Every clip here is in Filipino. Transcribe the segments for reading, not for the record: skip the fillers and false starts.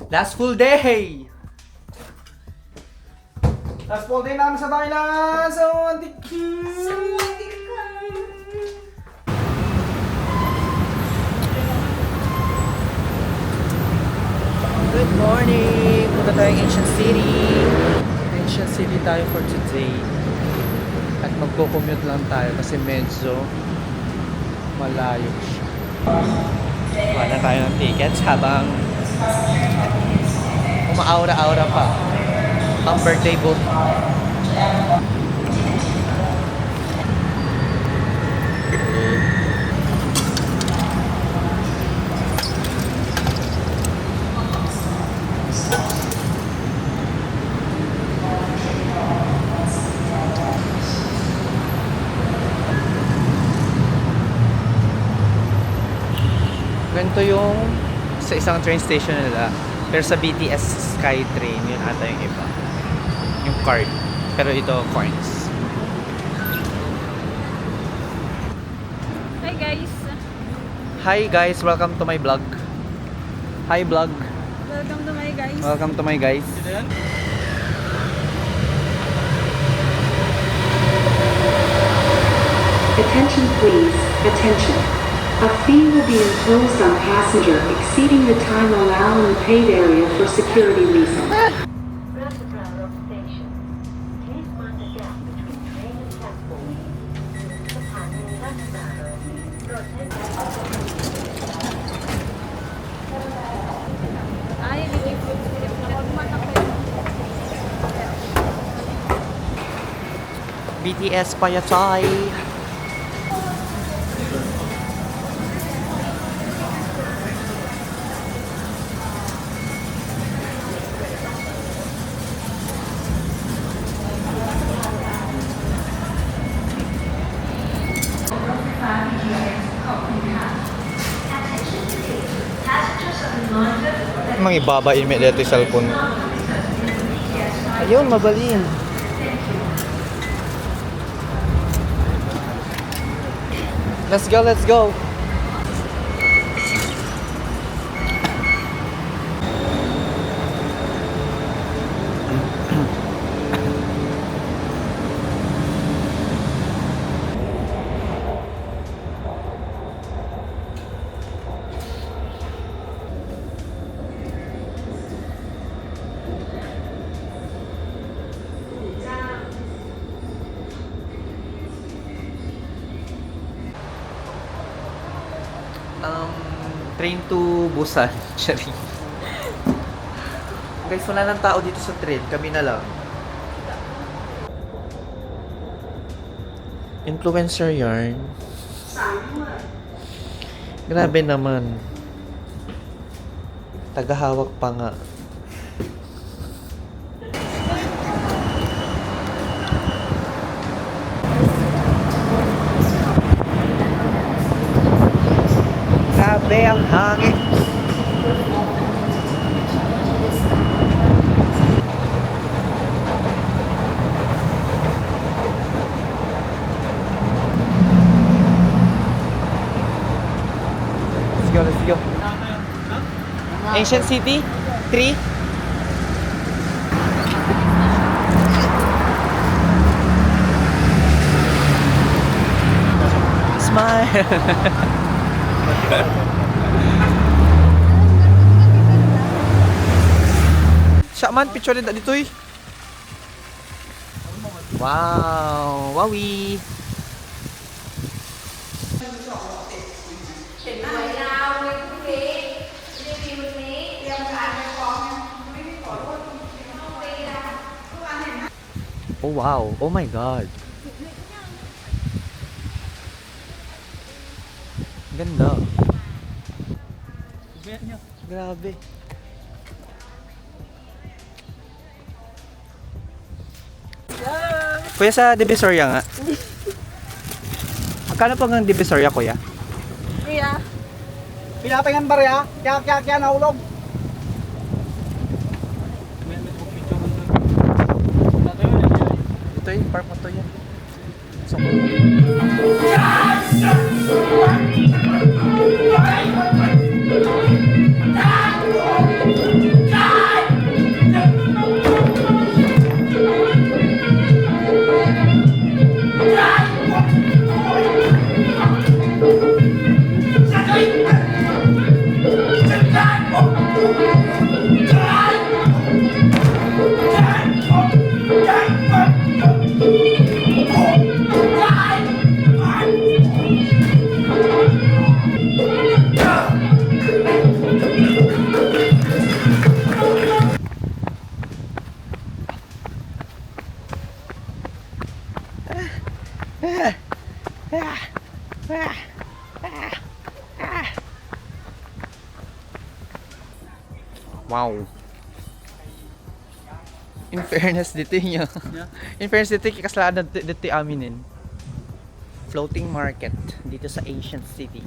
Last full day! Last full day namin sa Thailand! Sa Good morning! Punta tayong Ancient City. Ancient City tayo for today. At magko-commute lang tayo kasi medyo malayo siya. Wala tayo ng tickets habang umaaura-aura pa ang birthday book. Ganito yung sa isang train station nila. Pero sa BTS Skytrain, yun ata yung iba. Yung card. Pero ito, coins. Hi guys! Hi guys, welcome to my vlog. Hi vlog. Welcome to my guys. Welcome to my guys. Attention please, attention. A fee will be imposed on passenger exceeding the time allowed in the paid area for security reasons. Road station. Please mind the gap between train and platform. Departing Lasmaro. Ay, nilipot. BTS Payatay. Mang ibaba immediately cellphone. Ayun, mabalin. Let's go, let's go. Train to Busan. Charing. Guys, wala ng tao dito sa train. Kami na lang. Influencer yarn. Grabe naman. Tagahawak pa nga. Grabe ang hangin. Let's go, let's go. Ancient City 3. Smile. Siya man, picture rin dito eh. Wow! Wowie! Oh wow! Oh my God! Ganda! Grabe! Kuya, sa Divisoria nga. Magkano pag ang Divisoria, kuya? Kuya. Pinapayan barya, kaya nahulog. Ito yung park mo to yan. So, Yes! Wow. In fairness dito niya. In fairness dito kasalanan dito aminin. Floating market dito sa ancient city.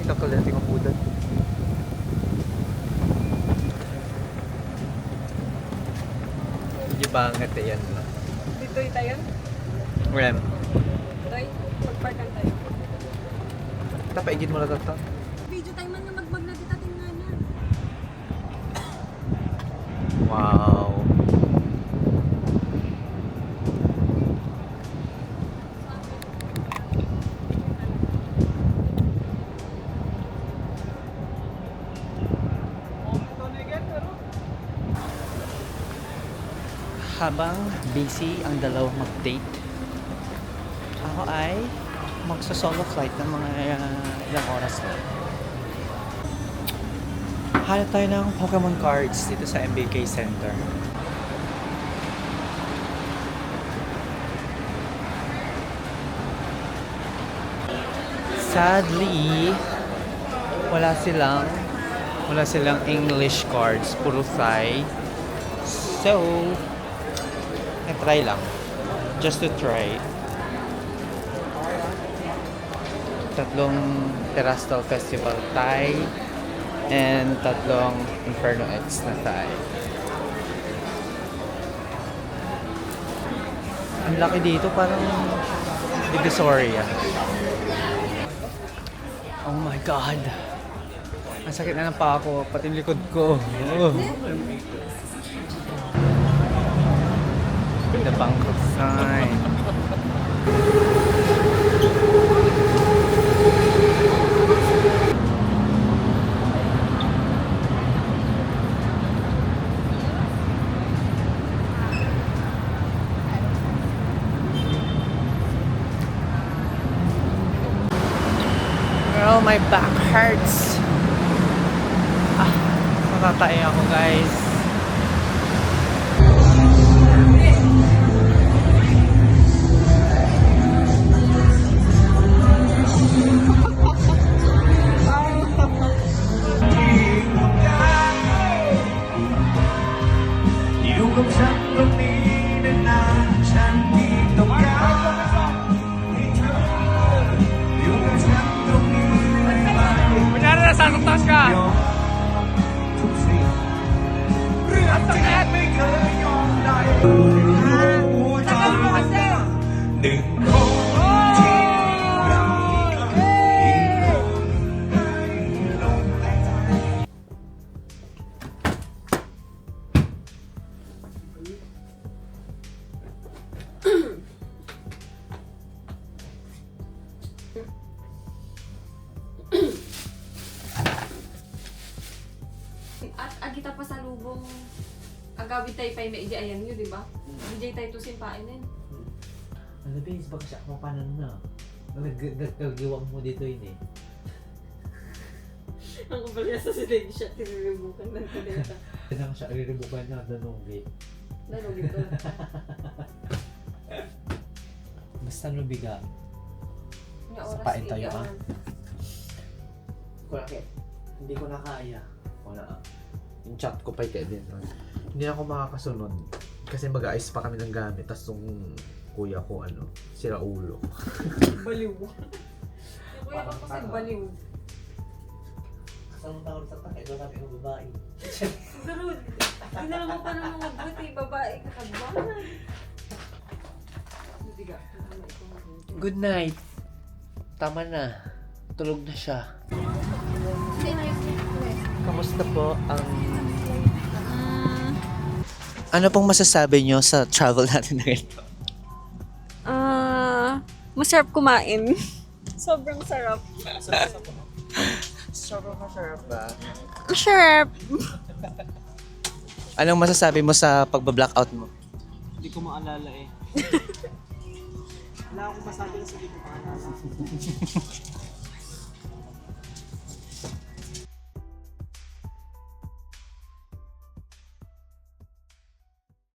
Ito ko lang tingnan po doon. Hindi banget eh yan. Dito tayo. Rem. Toy, magparkan tayo. Tapaigid mo na ito. Video tayo man nga magbag na dito tingnan niya. Wow. Habang busy ang dalawang mag-date, ako ay magsa-solo flight ng mga ilang oras na. Hanap tayo ng Pokemon cards dito sa MBK Center. Sadly, wala silang English cards, puro Thai. So, try lang. Just to try. Tatlong Terastal Festival Thai and tatlong Inferno X na Thai. Ang laki dito, parang Divisoria. Oh my God! Ang sakit na ng paa ko, pati yung likod ko. Oh. The Bangkok sign. Girl, my back hurts. Matatay ako, guys. Nasasaktan ka! Ang sakit! Tagal mo kasi! At agita pa sa lubong agawid tayo pa may ayan nyo, di ba? Hindi tayo to simpain din. Ano ba yung baka siya kapanan na? Nagkagiwang mo dito yun eh. Ang kumpanya sa siya, tiniribukan ng kaneta. Tinang siya riribukan na danonggi. Nalugit ko. Basta lubiga. Sapain tayo, ah. Kurakit. Hindi ko na kaya. Wala. Yung chat ko pa din. Hindi na ako makakasunod. Kasi mag-aayos pa kami ng gamit. Tapos yung kuya ko, sira ulo. Baliw. Yung kuya ko kasi baliw. Kasama tawag sa takay, doon natin yung babae. Pero, ginala mo pa ng mga buti, babae ka kagbangan. Hindi ka. Good night. Tama na. Tulog na siya. Kamusta po ang... Ano pong masasabi nyo sa travel natin na ito? Masarap kumain. Sobrang sarap. Sobrang masarap ba? Masarap. Anong masasabi mo sa pagba-blackout mo? Hindi ko maalala eh. Wala akong masabi kasi hindi ko maalala.